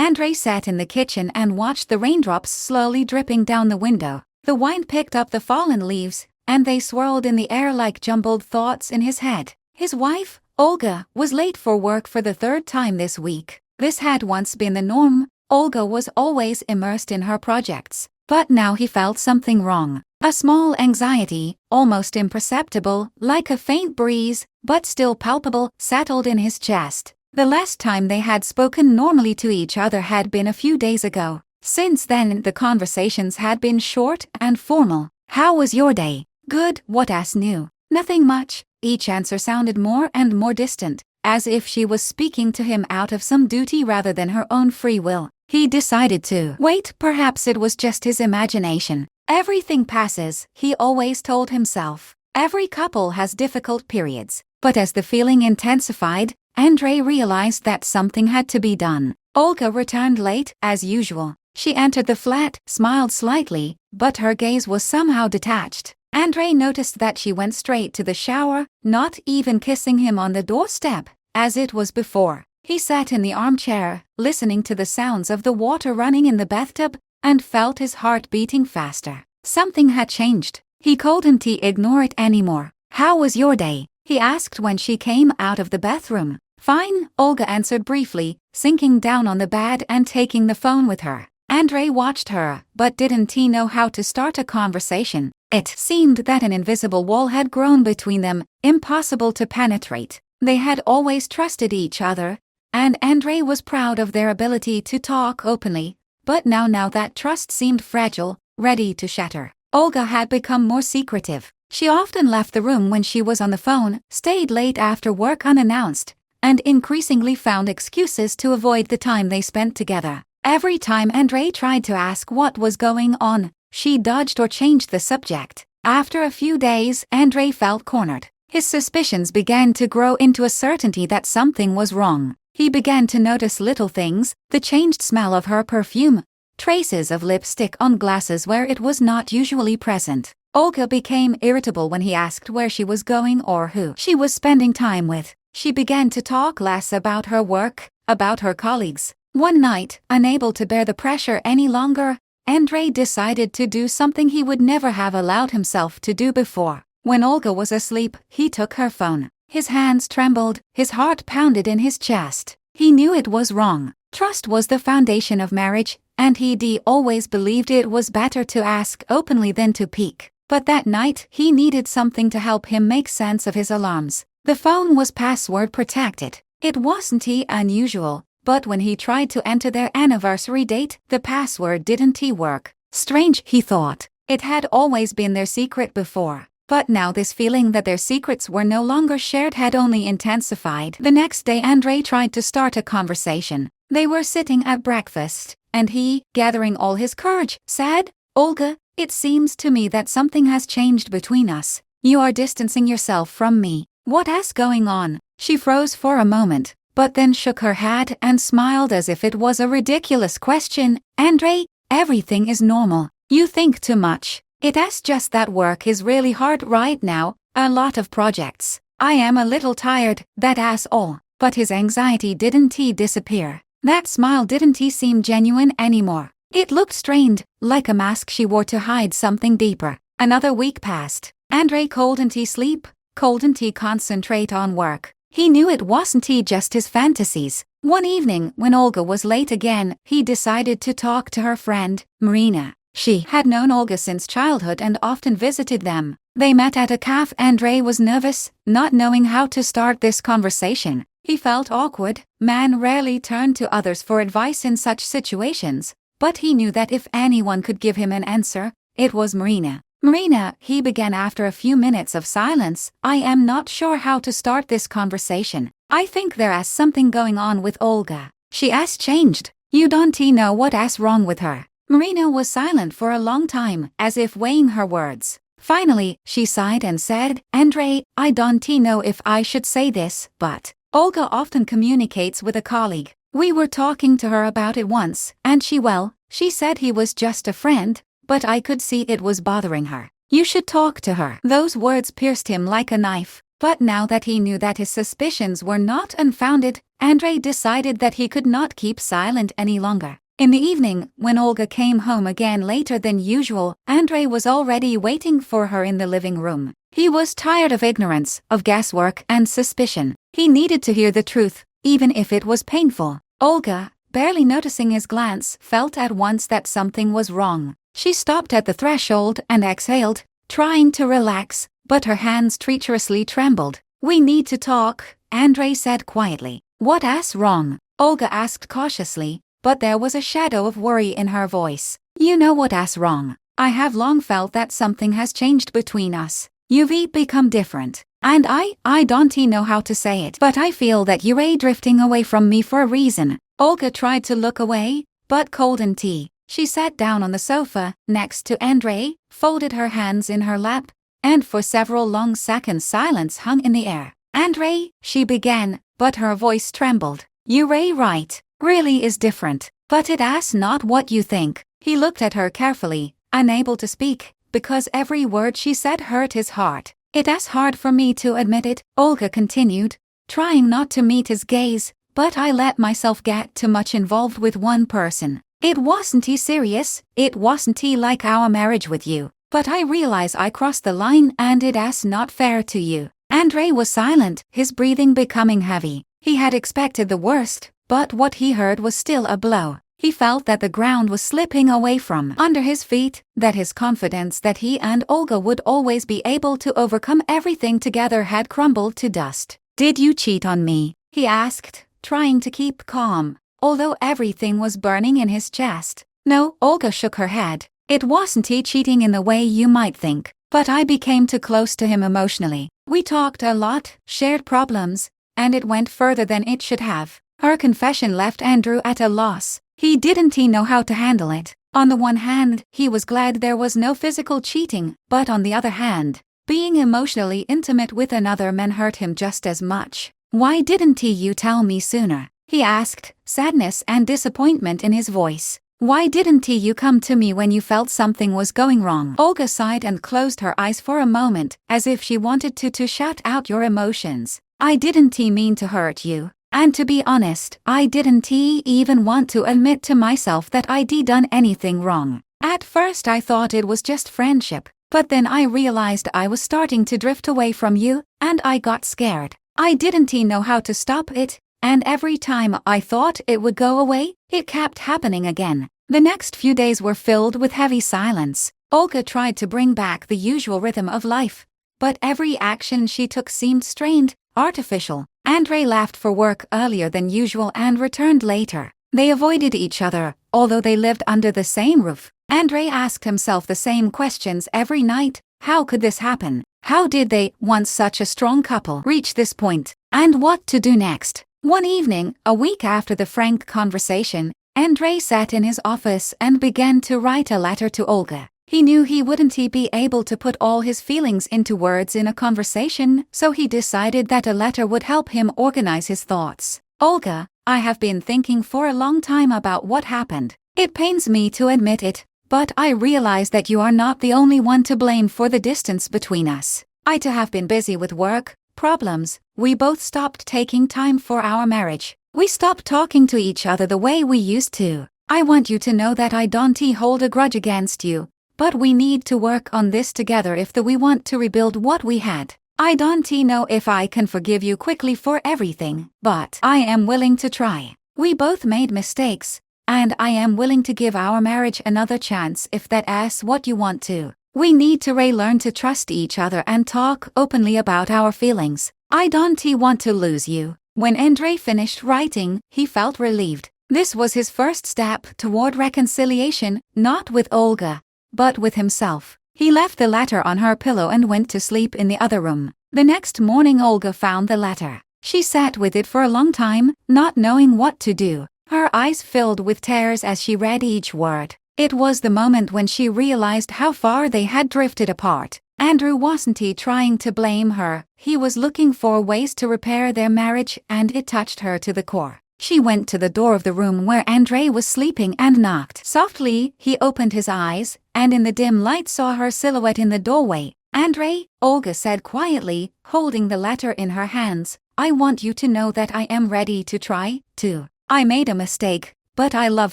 Andrei sat in the kitchen and watched the raindrops slowly dripping down the window. The wind picked up the fallen leaves, and they swirled in the air like jumbled thoughts in his head. His wife, Olga, was late for work for the third time this week. This had once been the norm. Olga was always immersed in her projects. But now he felt something wrong. A small anxiety, almost imperceptible, like a faint breeze, but still palpable, settled in his chest. The last time they had spoken normally to each other had been a few days ago. Since then, the conversations had been short and formal. "How was your day?" "Good." "What else new?" "Nothing much." Each answer sounded more and more distant, as if she was speaking to him out of some duty rather than her own free will. He decided to wait. Perhaps it was just his imagination. Everything passes, he always told himself. Every couple has difficult periods. But as the feeling intensified, Andrei realized that something had to be done. Olga returned late, as usual. She entered the flat, smiled slightly, but her gaze was somehow detached. Andrei noticed that she went straight to the shower, not even kissing him on the doorstep, as it was before. He sat in the armchair, listening to the sounds of the water running in the bathtub, and felt his heart beating faster. Something had changed. He couldn't ignore it anymore. "How was your day?" he asked when she came out of the bathroom. "Fine," Olga answered briefly, sinking down on the bed and taking the phone with her. Andrei watched her, but didn't he know how to start a conversation? It seemed that an invisible wall had grown between them, impossible to penetrate. They had always trusted each other, and Andrei was proud of their ability to talk openly, but now that trust seemed fragile, ready to shatter. Olga had become more secretive. She often left the room when she was on the phone, stayed late after work unannounced, and increasingly found excuses to avoid the time they spent together. Every time Andrei tried to ask what was going on, she dodged or changed the subject. After a few days, Andrei felt cornered. His suspicions began to grow into a certainty that something was wrong. He began to notice little things: the changed smell of her perfume, traces of lipstick on glasses where it was not usually present. Olga became irritable when he asked where she was going or who she was spending time with. She began to talk less about her work, about her colleagues. One night, unable to bear the pressure any longer, Andrei decided to do something he would never have allowed himself to do before. When Olga was asleep, he took her phone. His hands trembled, his heart pounded in his chest. He knew it was wrong. Trust was the foundation of marriage, and he'd always believed it was better to ask openly than to peek. But that night, he needed something to help him make sense of his alarms. The phone was password protected. It wasn't unusual, but when he tried to enter their anniversary date, the password didn't work. Strange, he thought. It had always been their secret before. But now this feeling that their secrets were no longer shared had only intensified. The next day Andrei tried to start a conversation. They were sitting at breakfast, and he, gathering all his courage, said, "Olga, it seems to me that something has changed between us. You are distancing yourself from me. What's going on?" She froze for a moment, but then shook her head and smiled as if it was a ridiculous question. "Andrei, everything is normal. You think too much. It's just that work is really hard right now, a lot of projects. I am a little tired, that's all." But his anxiety didn't disappear. That smile didn't seem genuine anymore. It looked strained, like a mask she wore to hide something deeper. Another week passed. Andrei couldn't sleep, couldn't concentrate on work. He knew it wasn't just his fantasies. One evening, when Olga was late again, he decided to talk to her friend, Marina. She had known Olga since childhood and often visited them. They met at a cafe. Andrei was nervous, not knowing how to start this conversation. He felt awkward. Men rarely turned to others for advice in such situations, but he knew that if anyone could give him an answer, it was Marina. "Marina," he began after a few minutes of silence, "I am not sure how to start this conversation. I think there's something going on with Olga. She has changed. You don't know what's wrong with her." Marina was silent for a long time, as if weighing her words. Finally, she sighed and said, "Andrei, I don't know if I should say this, but Olga often communicates with a colleague. We were talking to her about it once, and she said he was just a friend, but I could see it was bothering her. You should talk to her." Those words pierced him like a knife. But now that he knew that his suspicions were not unfounded, Andrei decided that he could not keep silent any longer. In the evening, when Olga came home again later than usual, Andrei was already waiting for her in the living room. He was tired of ignorance, of guesswork and suspicion. He needed to hear the truth, even if it was painful. Olga, barely noticing his glance, felt at once that something was wrong. She stopped at the threshold and exhaled, trying to relax, but her hands treacherously trembled. "We need to talk," Andrei said quietly. "What's wrong?" Olga asked cautiously, but there was a shadow of worry in her voice. "You know what's wrong. I have long felt that something has changed between us. You've become different. And I don't know how to say it, but I feel that you're drifting away from me for a reason." Olga tried to look away, but couldn't. She sat down on the sofa, next to Andrei, folded her hands in her lap, and for several long seconds silence hung in the air. "Andrei," she began, but her voice trembled. "You're right. Really is different. But it's not what you think." He looked at her carefully, unable to speak, because every word she said hurt his heart. "It's hard for me to admit it," Olga continued, trying not to meet his gaze, "but I let myself get too much involved with one person. It wasn't serious, it wasn't like our marriage with you. But I realize I crossed the line and it's not fair to you." Andrei was silent, his breathing becoming heavy. He had expected the worst, but what he heard was still a blow. He felt that the ground was slipping away from under his feet, that his confidence that he and Olga would always be able to overcome everything together had crumbled to dust. "Did you cheat on me?" he asked, trying to keep calm, although everything was burning in his chest. "No," Olga shook her head. "It wasn't cheating in the way you might think, but I became too close to him emotionally. We talked a lot, shared problems, and it went further than it should have." Her confession left Andrew at a loss. He didn't know how to handle it. On the one hand, he was glad there was no physical cheating, but on the other hand, being emotionally intimate with another man hurt him just as much. "Why didn't you tell me sooner?" he asked, sadness and disappointment in his voice. "Why didn't you come to me when you felt something was going wrong?" Olga sighed and closed her eyes for a moment, as if she wanted to shut out your emotions. "I didn't mean to hurt you. And to be honest, I didn't even want to admit to myself that I'd done anything wrong. At first I thought it was just friendship, but then I realized I was starting to drift away from you, and I got scared. I didn't know how to stop it, and every time I thought it would go away, it kept happening again." The next few days were filled with heavy silence. Olga tried to bring back the usual rhythm of life, but every action she took seemed strained, artificial. Andrei left for work earlier than usual and returned later. They avoided each other, although they lived under the same roof. Andrei asked himself the same questions every night. How could this happen? How did they, once such a strong couple, reach this point? And what to do next? One evening, a week after the frank conversation, Andrei sat in his office and began to write a letter to Olga. He knew he wouldn't be able to put all his feelings into words in a conversation, so he decided that a letter would help him organize his thoughts. "Olga, I have been thinking for a long time about what happened. It pains me to admit it, but I realize that you are not the only one to blame for the distance between us. I too have been busy with work, problems. We both stopped taking time for our marriage. We stopped talking to each other the way we used to. I want you to know that I don't hold a grudge against you. But we need to work on this together if we want to rebuild what we had. I don't know if I can forgive you quickly for everything, but I am willing to try. We both made mistakes, and I am willing to give our marriage another chance if that's what you want to. We need to relearn to trust each other and talk openly about our feelings. I don't want to lose you." When Andrei finished writing, he felt relieved. This was his first step toward reconciliation, not with Olga, but with himself. He left the letter on her pillow and went to sleep in the other room. The next morning Olga found the letter. She sat with it for a long time, not knowing what to do. Her eyes filled with tears as she read each word. It was the moment when she realized how far they had drifted apart. Andrew wasn't trying to blame her, he was looking for ways to repair their marriage, and it touched her to the core. She went to the door of the room where Andrei was sleeping and knocked. Softly, he opened his eyes, and in the dim light saw her silhouette in the doorway. Andrei, Olga said quietly, holding the letter in her hands, I want you to know that I am ready to try, too. I made a mistake, but I love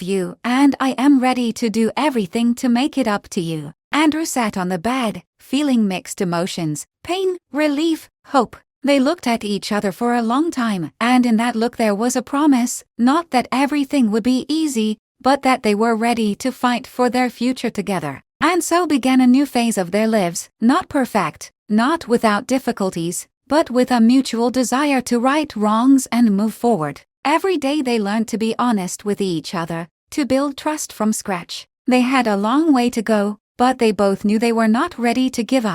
you and I am ready to do everything to make it up to you. Andrew sat on the bed, feeling mixed emotions, pain, relief, hope. They looked at each other for a long time, and in that look there was a promise, not that everything would be easy, but that they were ready to fight for their future together. And so began a new phase of their lives, not perfect, not without difficulties, but with a mutual desire to right wrongs and move forward. Every day they learned to be honest with each other, to build trust from scratch. They had a long way to go, but they both knew they were not ready to give up.